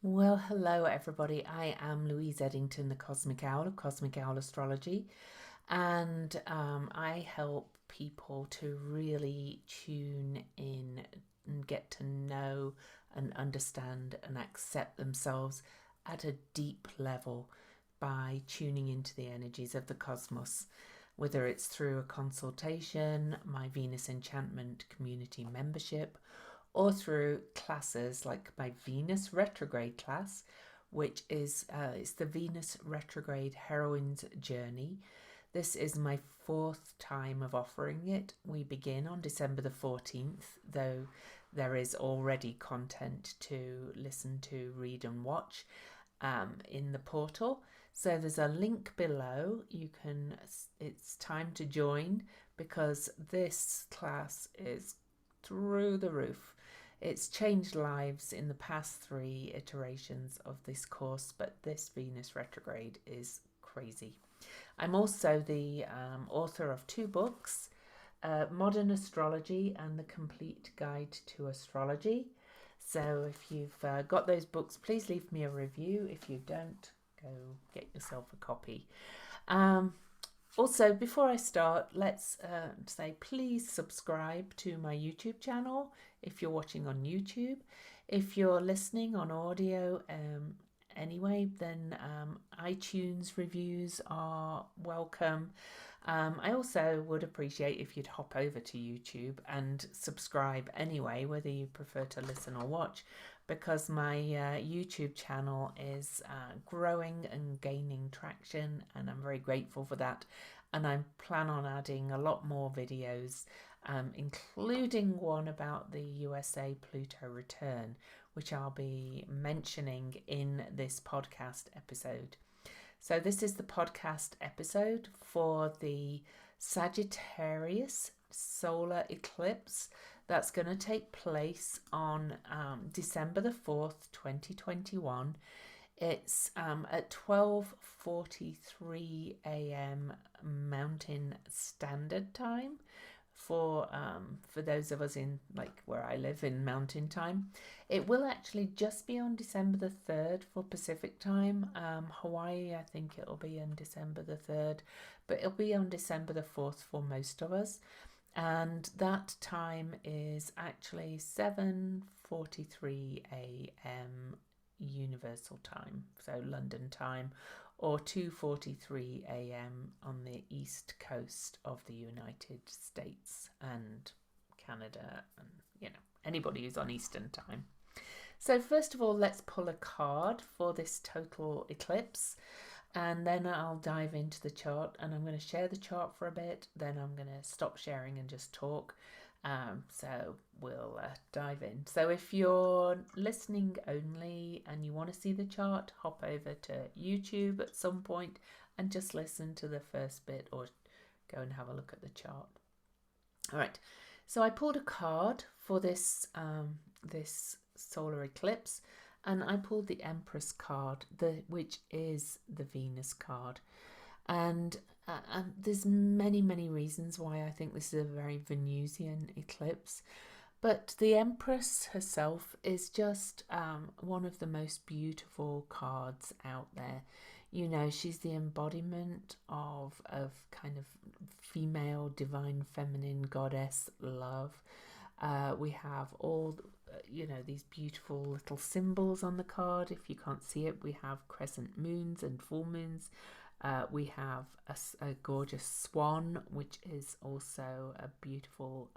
Well, hello everybody. I am Louise Eddington, the Cosmic Owl of Cosmic Owl Astrology, and I help people to really tune in and get to know and understand and accept themselves at a deep level by tuning into the energies of the cosmos, whether it's through a consultation, my Venus Enchantment community membership, or through classes like my Venus retrograde class, which is it's the Venus retrograde heroine's journey. This is my fourth time of offering it. We begin on December the 14th, though there is already content to listen to, read, and watch in the portal. So there's a link below. It's time to join because this class is through the roof. It's changed lives in the past three iterations of this course, but this Venus retrograde is crazy. I'm also the author of two books, Modern Astrology and The Complete Guide to Astrology. So if you've got those books, please leave me a review. If you don't, go get yourself a copy. Um, Also, before I start, let's say please subscribe to my YouTube channel if you're watching on YouTube. If you're listening on audio anyway, then iTunes reviews are welcome. I also would appreciate if you'd hop over to YouTube and subscribe anyway, whether you prefer to listen or watch, because my YouTube channel is growing and gaining traction, and I'm very grateful for that. And I plan on adding a lot more videos, including one about the USA Pluto return, which I'll be mentioning in this podcast episode. So, this is the podcast episode for the Sagittarius solar eclipse that's going to take place on December the 4th, 2021. It's at 12:43 a.m. Mountain Standard Time for those of us in like where I live in Mountain Time. It will actually just be on December the 3rd for Pacific Time. Hawaii, I think it'll be on December the 3rd, but it'll be on December the 4th for most of us. And that time is actually 7:43 a.m. Universal Time, so London time, or 2:43 a.m. on the east coast of the United States and Canada, and anybody who's on Eastern Time. So first of all, let's pull a card for this total eclipse, and then I'll dive into the chart, and I'm going to share the chart for a bit, then I'm going to stop sharing and just talk. So we'll dive in. So if you're listening only and you want to see the chart, hop over to YouTube at some point and just listen to the first bit, or go and have a look at the chart. All right. So I pulled a card for this solar eclipse, and I pulled the Empress card, which is the Venus card. And there's many reasons why I think this is a very Venusian eclipse. But the Empress herself is just one of the most beautiful cards out there. She's the embodiment of kind of female, divine, feminine goddess love. We have all, these beautiful little symbols on the card. If you can't see it, we have crescent moons and full moons. We have a gorgeous swan, which is also a beautiful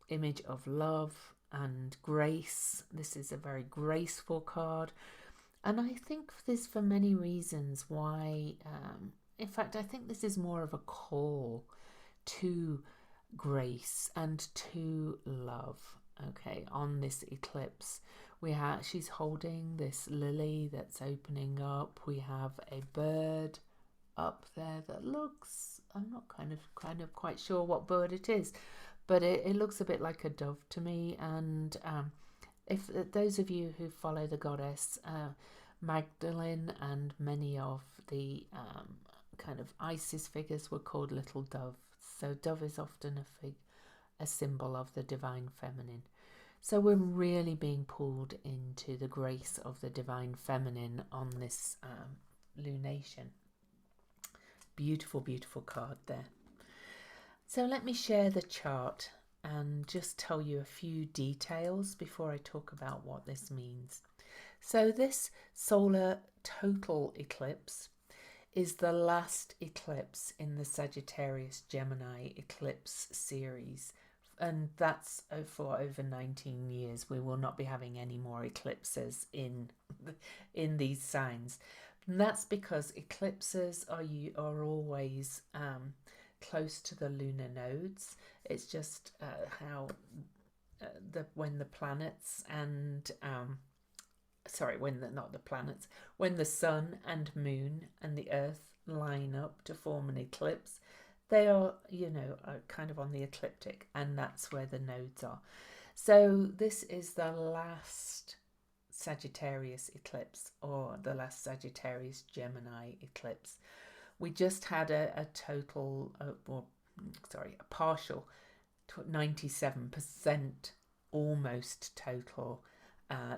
image of love and grace. This is a very graceful card. And I think there's for many reasons why, in fact, I think this is more of a call to grace and to love, okay, on this eclipse. She's holding this lily that's opening up. We have a bird up there that looks, I'm not kind of quite sure what bird it is, but it looks a bit like a dove to me. And if those of you who follow the goddess Magdalene and many of the kind of Isis figures were called little doves. So dove is often a symbol of the divine feminine. So we're really being pulled into the grace of the divine feminine on this lunation. Beautiful, beautiful card there. So let me share the chart and just tell you a few details before I talk about what this means. So this solar total eclipse is the last eclipse in the Sagittarius Gemini eclipse series, and that's for over 19 years. We will not be having any more eclipses in these signs. And that's because eclipses are always close to the lunar nodes. It's just how when the planets and when the sun and moon and the earth line up to form an eclipse, they are, kind of on the ecliptic, and that's where the nodes are. So this is the last Sagittarius eclipse, or the last Sagittarius Gemini eclipse. We just had a partial 97% almost total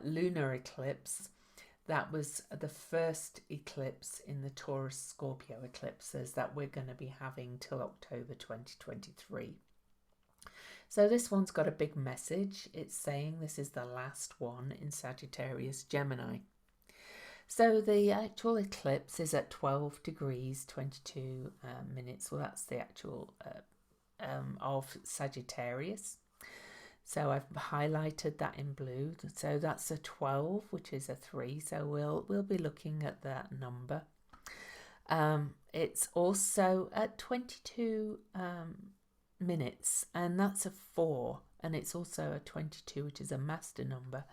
lunar eclipse. That was the first eclipse in the Taurus Scorpio eclipses that we're going to be having till October 2023. So this one's got a big message. It's saying this is the last one in Sagittarius Gemini. So the actual eclipse is at 12 degrees 22 minutes. Well, that's the actual of Sagittarius. So I've highlighted that in blue. So that's a 12, which is a 3. So we'll be looking at that number. It's also at 22 minutes, and that's a 4. And it's also a 22, which is a master number.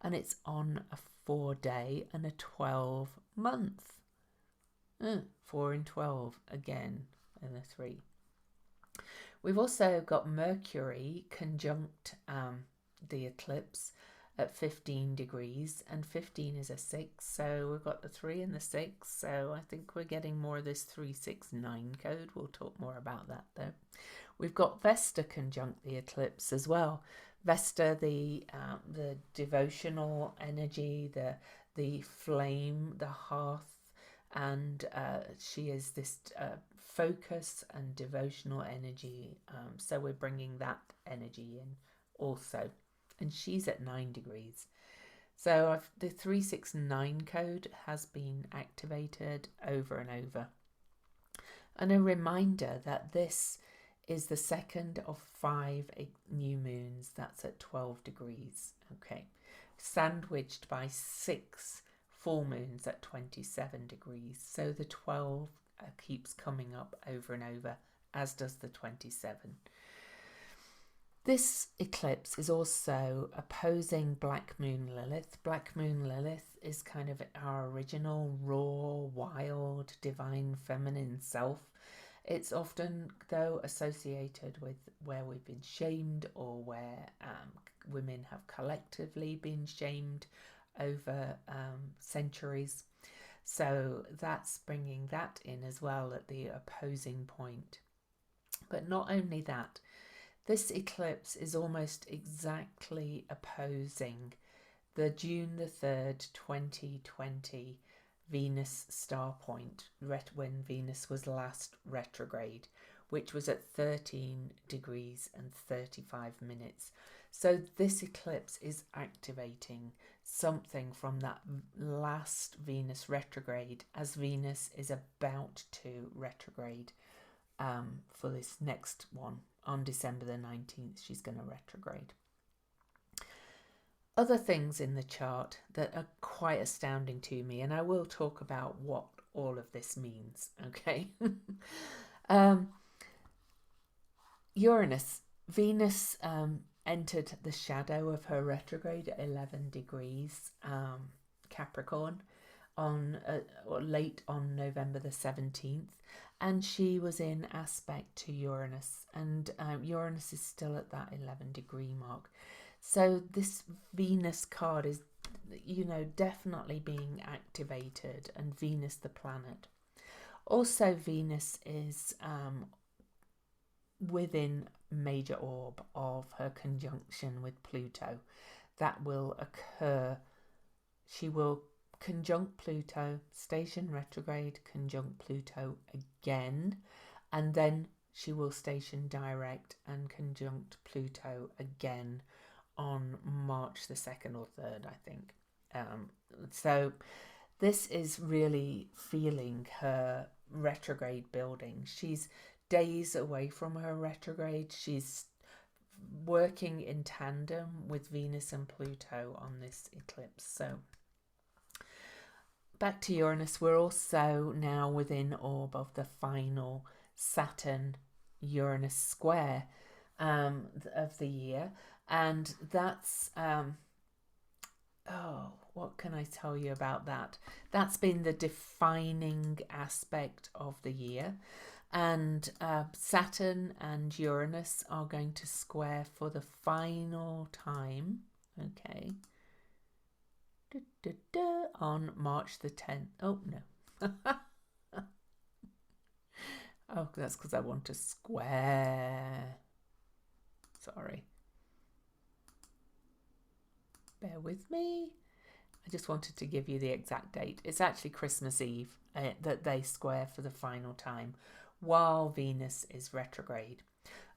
And it's on a 4-day and a 12-month. 4 and 12 again, and a 3. We've also got Mercury conjunct the eclipse at 15 degrees, and 15 is a 6, so we've got the 3 and the 6, so I think we're getting more of this 369 code. We'll talk more about that though. We've got Vesta conjunct the eclipse as well. Vesta, the devotional energy, the flame, the hearth, and she is this focus and devotional energy. So we're bringing that energy in also, and she's at 9 degrees. So the 369 code has been activated over and over. And a reminder that this is the second of 5 new moons. That's at 12 degrees. Okay, sandwiched by 6 full moons at 27 degrees. So the 12 keeps coming up over and over, as does the 27. This eclipse is also opposing Black Moon Lilith. Black Moon Lilith is kind of our original raw, wild, divine feminine self. It's often, though, associated with where we've been shamed, or where women have collectively been shamed over centuries. So that's bringing that in as well at the opposing point. But not only that, this eclipse is almost exactly opposing the June the 3rd, 2020 Venus star point, when Venus was last retrograde, which was at 13 degrees and 35 minutes. So this eclipse is activating something from that last Venus retrograde, as Venus is about to retrograde for this next one. On December the 19th, she's going to retrograde. Other things in the chart that are quite astounding to me, and I will talk about what all of this means, okay? Venus entered the shadow of her retrograde at 11 degrees Capricorn on late on November the 17th, and she was in aspect to Uranus, and Uranus is still at that 11 degree mark. So this Venus card is, definitely being activated, and Venus the planet. Also, Venus is within major orb of her conjunction with Pluto. That will occur. She will conjunct Pluto, station retrograde, conjunct Pluto again, and then she will station direct and conjunct Pluto again on March the 2nd or 3rd, I think. So this is really feeling her retrograde building. She's days away from her retrograde. She's working in tandem with Venus and Pluto on this eclipse. So back to Uranus, we're also now within orb of the final Saturn-Uranus square of the year. And that's, what can I tell you about that? That's been the defining aspect of the year. And Saturn and Uranus are going to square for the final time. Okay. On March the 10th. Oh, no. Oh, that's because I want to square. Sorry. Bear with me. I just wanted to give you the exact date. It's actually Christmas Eve that they square for the final time while Venus is retrograde.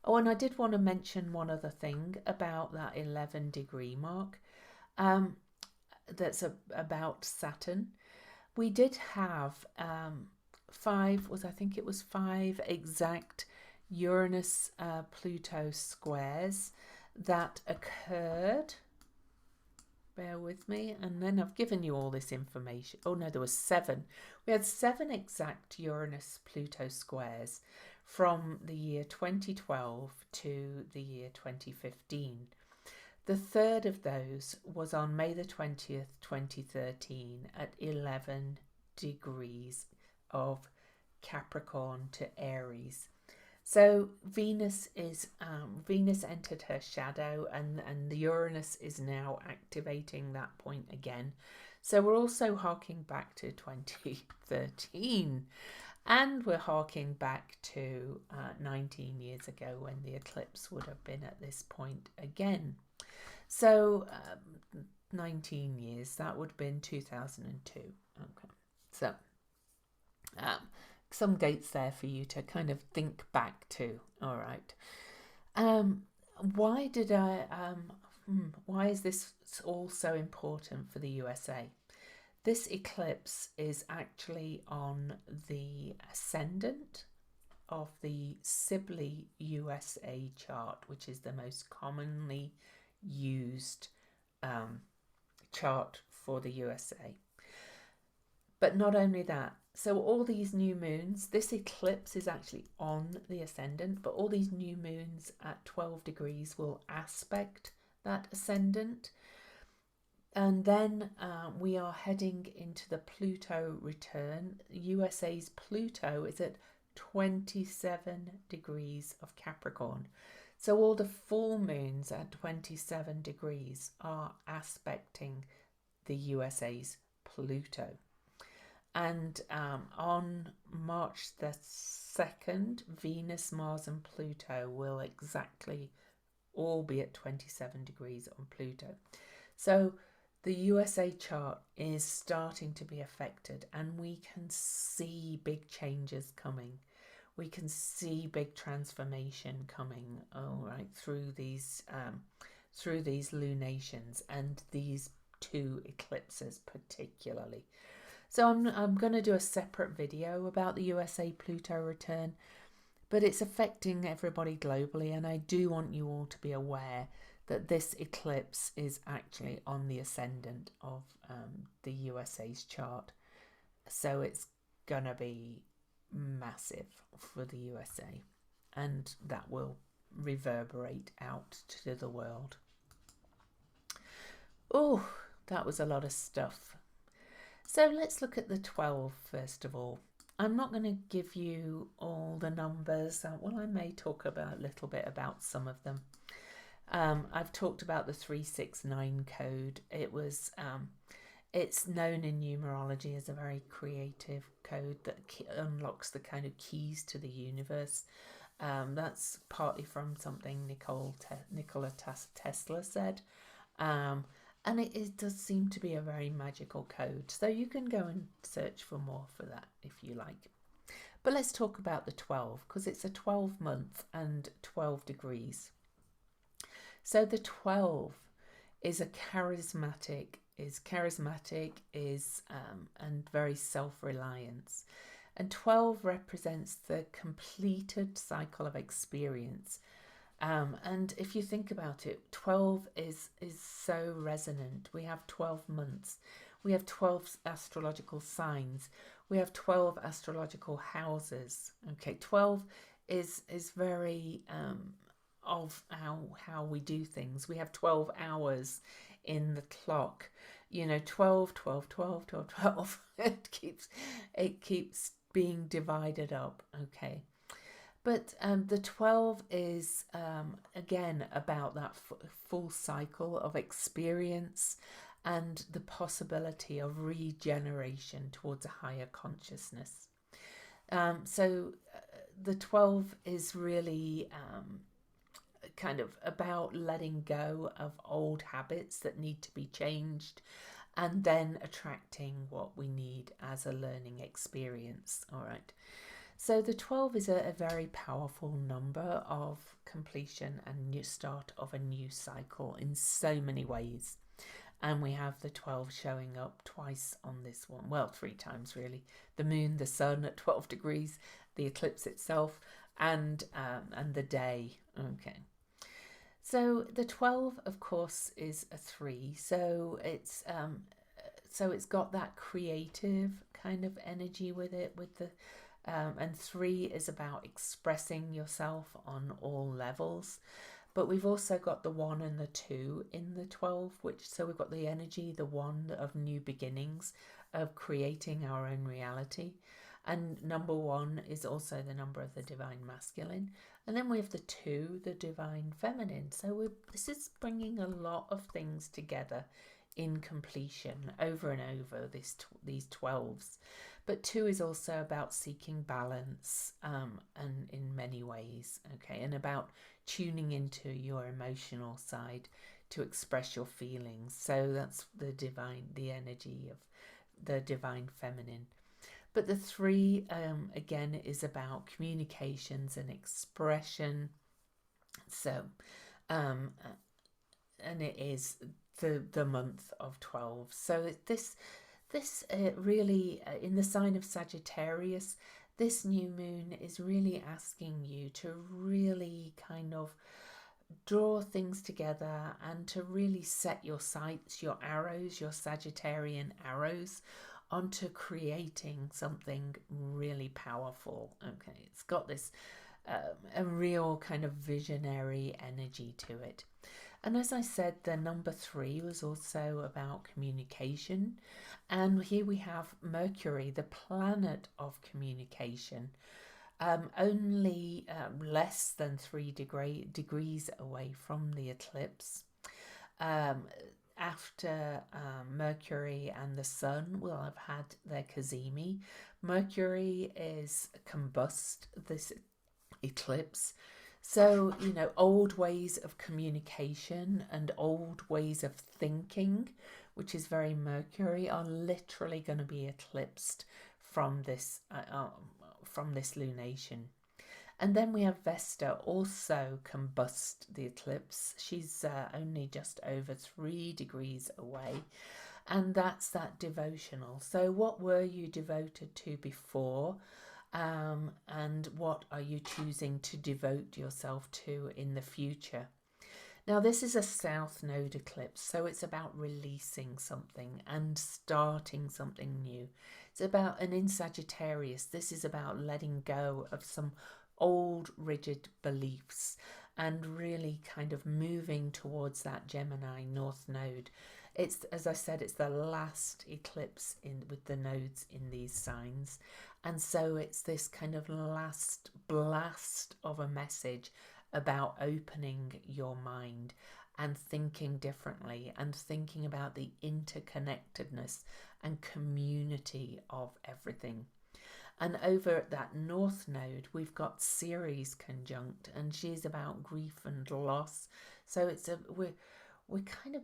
Oh, and I did want to mention one other thing about that 11-degree mark. That's about Saturn. We did have five exact Uranus Pluto squares that occurred. Bear with me, and then I've given you all this information. Oh no, there was 7. We had 7 exact Uranus Pluto squares from the year 2012 to the year 2015. The third of those was on May the 20th, 2013 at 11 degrees of Capricorn to Aries. So Venus entered her shadow, and the Uranus is now activating that point again. So we're also harking back to 2013, and we're harking back to 19 years ago when the eclipse would have been at this point again. So 19 years, that would have been 2002. Okay, so some dates there for you to kind of think back to. All right. Why is this all so important for the USA? This eclipse is actually on the ascendant of the Sibley USA chart, which is the most commonly used chart for the USA. But not only that, so all these new moons, this eclipse is actually on the ascendant, but all these new moons at 12 degrees will aspect that ascendant. And then we are heading into the Pluto return. USA's Pluto is at 27 degrees of Capricorn. So all the full moons at 27 degrees are aspecting the USA's Pluto. And on March the 2nd, Venus, Mars and Pluto will exactly all be at 27 degrees on Pluto. So the USA chart is starting to be affected, and we can see big changes coming. We can see big transformation coming, through these lunations and these 2 eclipses particularly. So I'm going to do a separate video about the USA Pluto return, but it's affecting everybody globally, and I do want you all to be aware that this eclipse is actually on the ascendant of the USA's chart. So it's going to be massive for the USA, and that will reverberate out to the world. Oh, that was a lot of stuff. So let's look at the 12 first of all. I'm not going to give you all the numbers. Well, I may talk about a little bit about some of them. I've talked about the 369 code. It's known in numerology as a very creative code that unlocks the kind of keys to the universe. That's partly from something Nikola Tesla said. And it does seem to be a very magical code. So you can go and search for more for that if you like. But let's talk about the 12, because it's a 12-month and 12 degrees. So the 12 is charismatic, and very self-reliance. And 12 represents the completed cycle of experience. And if you think about it, 12 is so resonant. We have 12 months. We have 12 astrological signs. We have 12 astrological houses. Okay, 12 is very of how we do things. We have 12 hours in the clock. 12, 12, 12, 12, 12. It keeps being divided up. Okay. But the 12 is, again, about that full cycle of experience and the possibility of regeneration towards a higher consciousness. So the 12 is really kind of about letting go of old habits that need to be changed, and then attracting what we need as a learning experience. All right. So the 12 is a very powerful number of completion and new start of a new cycle in so many ways. And we have the 12 showing up twice on this one. Well, 3 times really. The moon, the sun at 12 degrees, the eclipse itself, and the day. Okay. So the 12, of course, is a 3. So it's got that creative kind of energy with it, with the and 3 is about expressing yourself on all levels. But we've also got the 1 and the 2 in the 12, so we've got the energy, the 1 of new beginnings, of creating our own reality. And number 1 is also the number of the divine masculine. And then we have the 2, the divine feminine. So this is bringing a lot of things together in completion over and over, these 12s. But 2 is also about seeking balance, and in many ways, okay, and about tuning into your emotional side to express your feelings. So that's the energy of the divine feminine. But the 3, again, is about communications and expression. So, and it is the month of 12. So this really, in the sign of Sagittarius, this new moon is really asking you to really kind of draw things together and to really set your sights, your arrows, your Sagittarian arrows onto creating something really powerful. Okay, it's got this a real kind of visionary energy to it. And as I said, the number 3 was also about communication. And here we have Mercury, the planet of communication, only less than 3 degrees away from the eclipse. After Mercury and the Sun will have had their cazimi. Mercury is combust this eclipse. So, old ways of communication and old ways of thinking, which is very Mercury, are literally going to be eclipsed from this lunation. And then we have Vesta, also combust the eclipse. She's only just over 3 degrees away. And that's that devotional. So what were you devoted to before? And what are you choosing to devote yourself to in the future? Now, this is a South Node eclipse, so it's about releasing something and starting something new. It's about, and in Sagittarius, this is about letting go of some old rigid beliefs and really kind of moving towards that Gemini North Node. It's, as I said, it's the last eclipse with the nodes in these signs. And so it's this kind of last blast of a message about opening your mind and thinking differently and thinking about the interconnectedness and community of everything. And over at that north node, we've got Ceres conjunct, and she's about grief and loss. So we're kind of,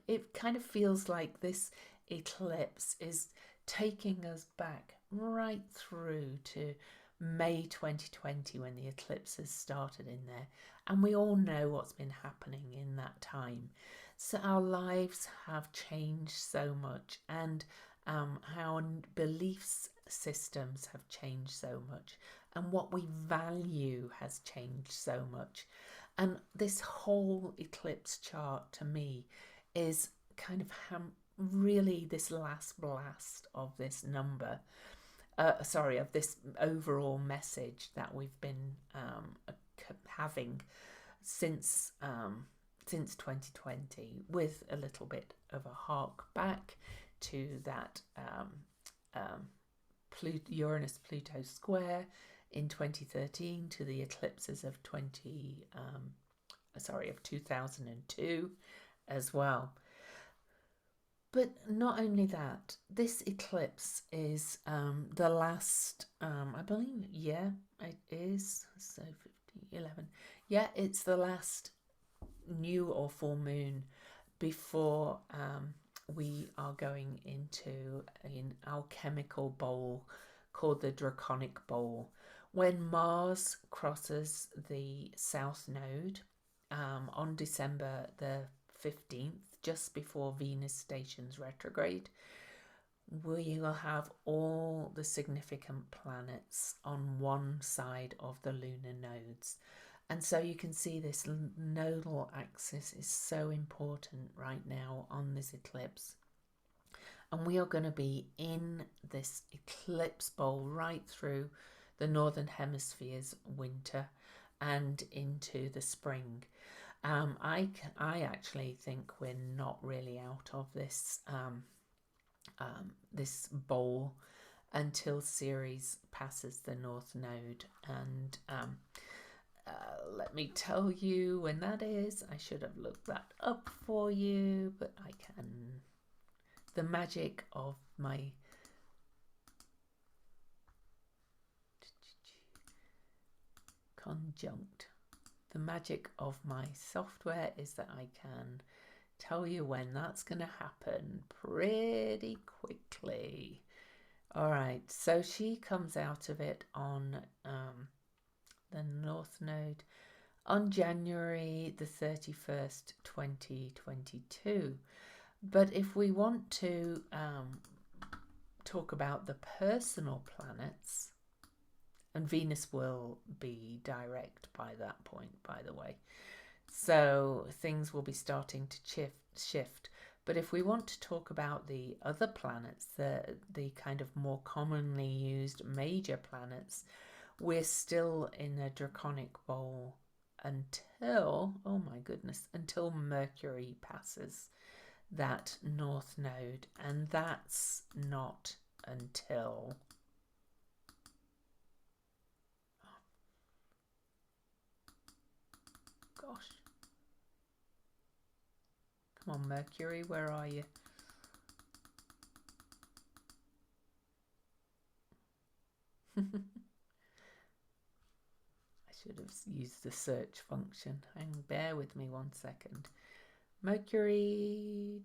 it kind of feels like this eclipse is taking us back right through to May 2020 when the eclipses started in there. And we all know what's been happening in that time. So our lives have changed so much, and our beliefs systems have changed so much, and what we value has changed so much. And this whole eclipse chart to me is kind of really this last blast of this number, of this overall message that we've been having since 2020, with a little bit of a hark back to that Uranus-Pluto square in 2013, to the eclipses of 2002 as well. But not only that, this eclipse is the last, I believe, yeah, it is, so 11, yeah, it's the last new or full moon before we are going into an alchemical bowl called the Draconic Bowl. When Mars crosses the South Node on December the 15th, just before Venus stations retrograde, we will have all the significant planets on one side of the lunar nodes. And so you can see this nodal axis is so important right now on this eclipse. And we are going to be in this eclipse bowl right through the Northern Hemisphere's winter and into the spring. I actually think we're not really out of this this bowl until Ceres passes the North Node, and let me tell you when that is. I should have looked that up for you, but I can. The magic of my conjunct. The magic of my software is that I can tell you when that's going to happen pretty quickly. All right, so she comes out of it on the North Node on January the 31st, 2022. But if we want to talk about the personal planets, and Venus will be direct by that point, by the way, so things will be starting to shift. But if we want to talk about the other planets, the kind of more commonly used major planets, we're still in a draconic bowl until, oh my goodness, until Mercury passes that North Node. And that's not until, gosh, come on Mercury, where are you? I should have used the search function. Hang, bear with me 1 second. Mercury,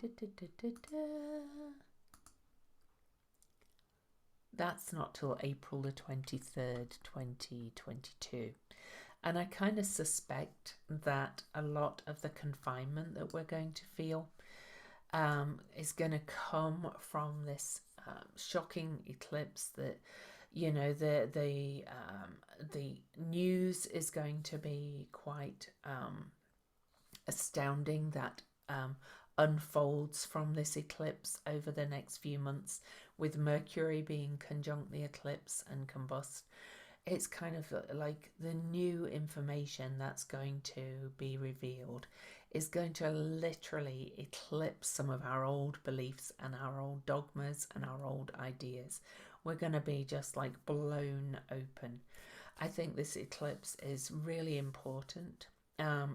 that's not till April the 23rd, 2022. And I kind of suspect that a lot of the confinement that we're going to feel is going to come from this shocking eclipse. That, you know, the news is going to be quite astounding that unfolds from this eclipse over the next few months, with Mercury being conjunct the eclipse and combust. It's kind of like the new information that's going to be revealed is going to literally eclipse some of our old beliefs and our old dogmas and our old ideas. We're going to be just like blown open. I think this eclipse is really important.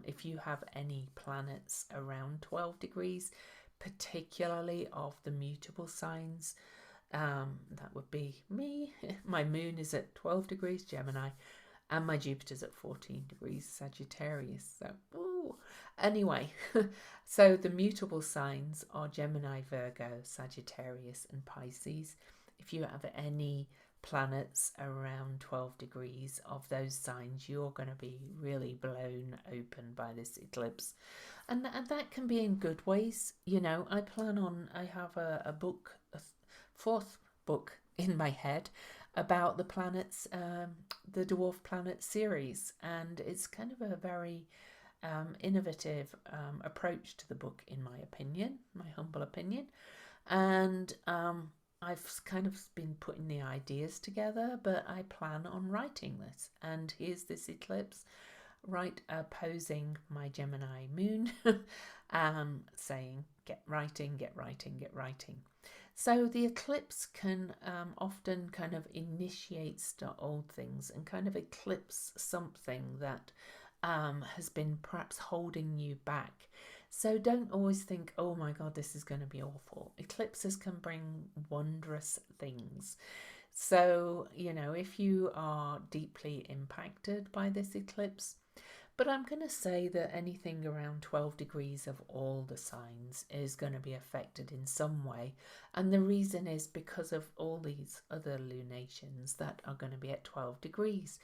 If you have any planets around 12 degrees, particularly of the mutable signs, That would be me. My moon is at 12 degrees Gemini, and my Jupiter's at 14 degrees Sagittarius. So, ooh. Anyway, so the mutable signs are Gemini, Virgo, Sagittarius, and Pisces. If you have any planets around 12 degrees of those signs, you're going to be really blown open by this eclipse. And that can be in good ways. You know, I have a book, a fourth book in my head about the planets, the dwarf planet series, and it's kind of a very innovative approach to the book, in my opinion, my humble opinion. And I've kind of been putting the ideas together, but I plan on writing this. And here's this eclipse right opposing my Gemini moon, saying get writing, get writing, get writing. So the eclipse can often kind of initiate old things and kind of eclipse something that has been perhaps holding you back. So don't always think, oh my God, this is going to be awful. Eclipses can bring wondrous things. So, you know, if you are deeply impacted by this eclipse, but I'm going to say that anything around 12 degrees of all the signs is going to be affected in some way. And the reason is because of all these other lunations that are going to be at 12 degrees.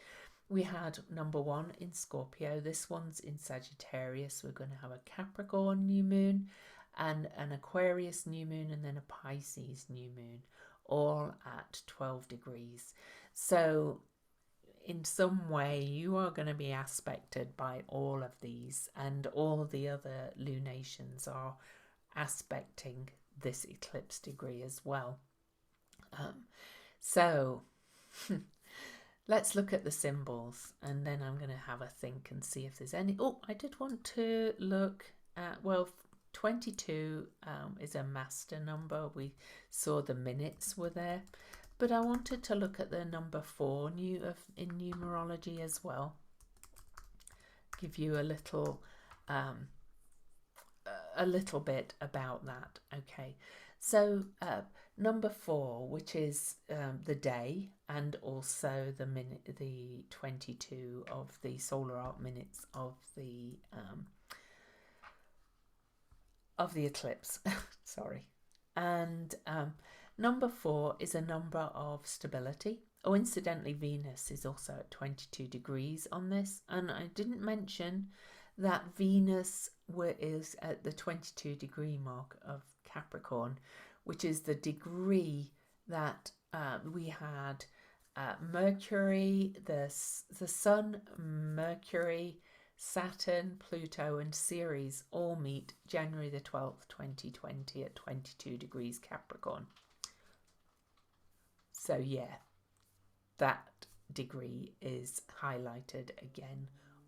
We had number 1 in Scorpio. This one's in Sagittarius. We're going to have a Capricorn new moon and an Aquarius new moon and then a Pisces new moon, all at 12 degrees. So in some way you are going to be aspected by all of these, and all of the other lunations are aspecting this eclipse degree as well. So let's look at the symbols, and then I'm going to have a think and see if there's any. Oh, I did want to look at, well, 22 is a master number. We saw the minutes were there. But I wanted to look at the number 4 in numerology as well. Give you a little bit about that. Okay, so number 4, which is the day, and also the minute, the 22 of the solar arc minutes of the eclipse. Sorry, and number 4 is a number of stability. Oh, incidentally, Venus is also at 22 degrees on this. And I didn't mention that Venus is at the 22 degree mark of Capricorn, which is the degree that we had Mercury, the Sun, Mercury, Saturn, Pluto and Ceres all meet January the 12th, 2020 at 22 degrees Capricorn. So yeah, that degree is highlighted again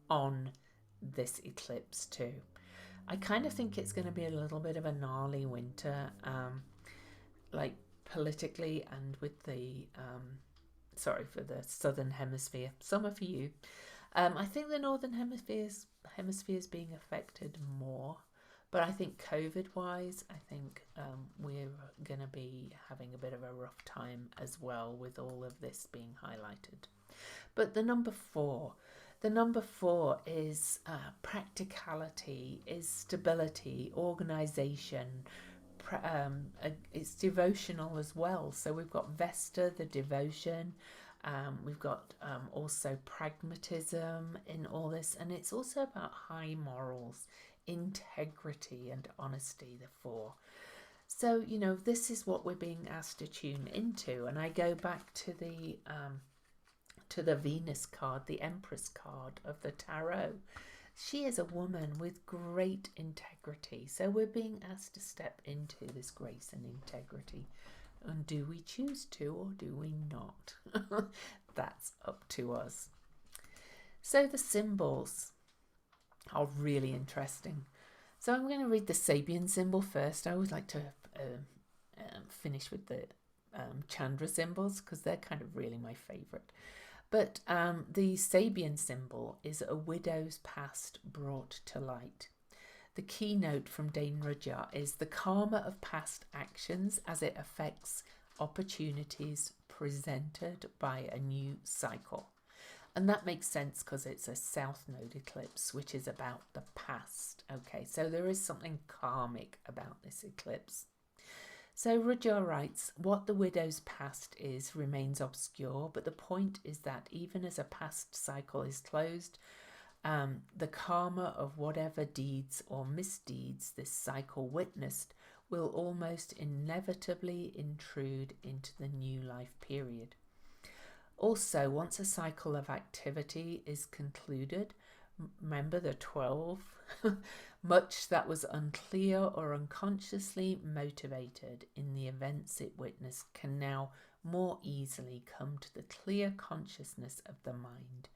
on this eclipse too. I kind of think it's going to be a little bit of a gnarly winter, like politically and with the, sorry for the southern hemisphere, summer for you. I think the northern hemisphere is being affected more. But I think COVID-wise, I think we're going to be having a bit of a rough time as well with all of this being highlighted. But the number 4 is practicality, is stability, organisation. It's devotional as well. So we've got Vesta, the devotion. We've got also pragmatism in all this. And it's also about high morals, integrity and honesty, the 4. So, you know, this is what we're being asked to tune into. And I go back to the Venus card, the Empress card of the tarot. She is a woman with great integrity. So we're being asked to step into this grace and integrity. And do we choose to, or do we not? That's up to us. So the symbols are really interesting. So I'm going to read the Sabian symbol first. I always like to finish with the Chandra symbols because they're kind of really my favourite. But the Sabian symbol is a widow's past brought to light. The keynote from Dane Rudhyar is the karma of past actions as it affects opportunities presented by a new cycle. And that makes sense because it's a South Node eclipse, which is about the past. Okay, so there is something karmic about this eclipse. So Rudyard writes, what the widow's past is remains obscure, but the point is that even as a past cycle is closed, the karma of whatever deeds or misdeeds this cycle witnessed will almost inevitably intrude into the new life period. Also, once a cycle of activity is concluded, remember the 12, much that was unclear or unconsciously motivated in the events it witnessed can now more easily come to the clear consciousness of the mind.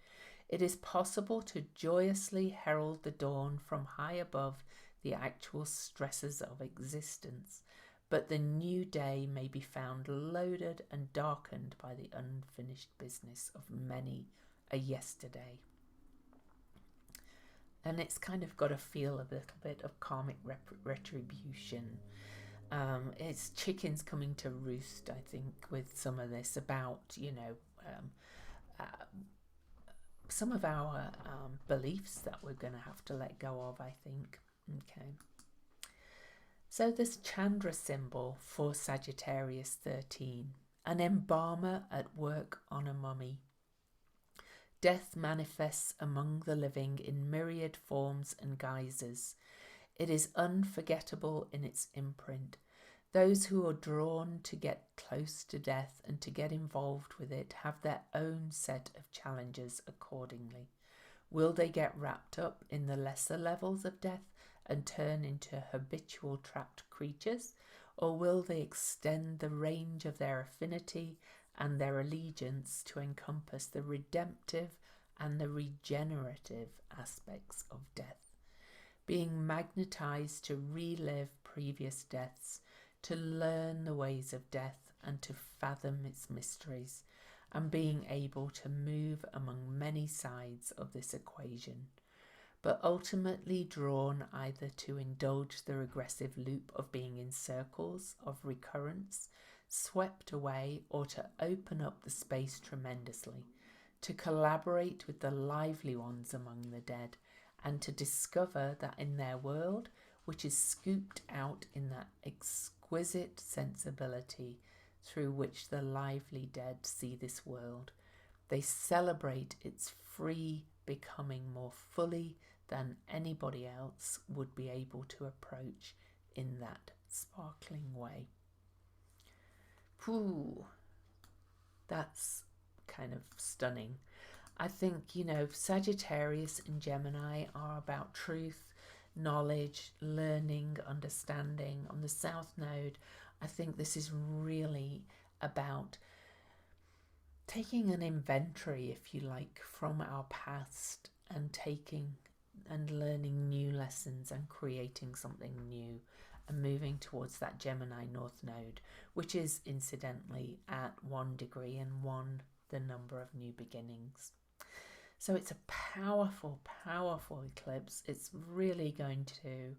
It is possible to joyously herald the dawn from high above the actual stresses of existence, but the new day may be found loaded and darkened by the unfinished business of many a yesterday. And it's kind of got a feel of a little bit of karmic retribution. It's chickens coming to roost, I think, with some of this about, some of our beliefs that we're going to have to let go of, I think. Okay. So this Chandra symbol for Sagittarius 13, an embalmer at work on a mummy. Death manifests among the living in myriad forms and guises. It is unforgettable in its imprint. Those who are drawn to get close to death and to get involved with it have their own set of challenges accordingly. Will they get wrapped up in the lesser levels of death and turn into habitual trapped creatures, or will they extend the range of their affinity and their allegiance to encompass the redemptive and the regenerative aspects of death, being magnetized to relive previous deaths, to learn the ways of death and to fathom its mysteries, and being able to move among many sides of this equation, but ultimately drawn either to indulge the regressive loop of being in circles of recurrence, swept away, or to open up the space tremendously, to collaborate with the lively ones among the dead, and to discover that in their world, which is scooped out in that exquisite sensibility through which the lively dead see this world, they celebrate its free becoming more fully than anybody else would be able to approach in that sparkling way. Ooh, that's kind of stunning. I think, Sagittarius and Gemini are about truth, knowledge, learning, understanding. On the South Node, I think this is really about taking an inventory, if you like, from our past and taking and learning new lessons and creating something new and moving towards that Gemini North Node, which is incidentally at 1 degree and 1 the number of new beginnings. So it's a powerful, powerful eclipse. It's really going to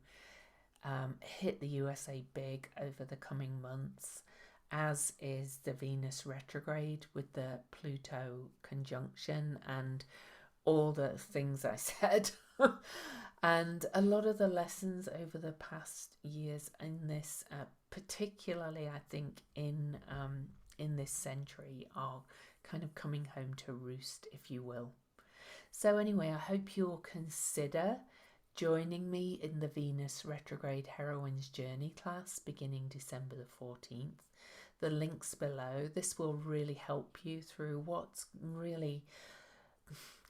hit the USA big over the coming months, as is the Venus retrograde with the Pluto conjunction and all the things I said. And a lot of the lessons over the past years in this, particularly I think in this century, are kind of coming home to roost, if you will. So anyway, I hope you'll consider joining me in the Venus retrograde heroine's journey class beginning December the 14th. The links below. This will really help you through what's really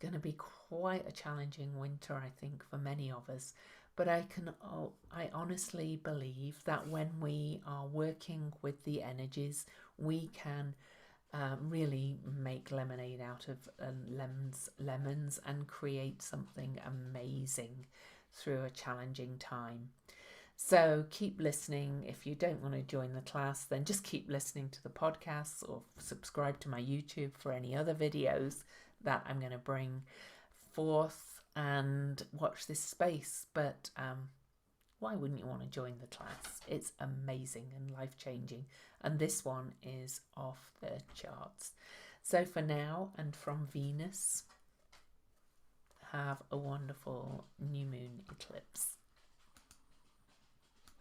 going to be quite a challenging winter, I think, for many of us. But I honestly believe that when we are working with the energies, we can really make lemonade out of lemons and create something amazing through a challenging time. So keep listening. If you don't want to join the class, then just keep listening to the podcasts or subscribe to my YouTube for any other videos that I'm going to bring forth, and watch this space. But why wouldn't you want to join the class? It's amazing and life-changing. And this one is off the charts. So for now, and from Venus, have a wonderful new moon eclipse.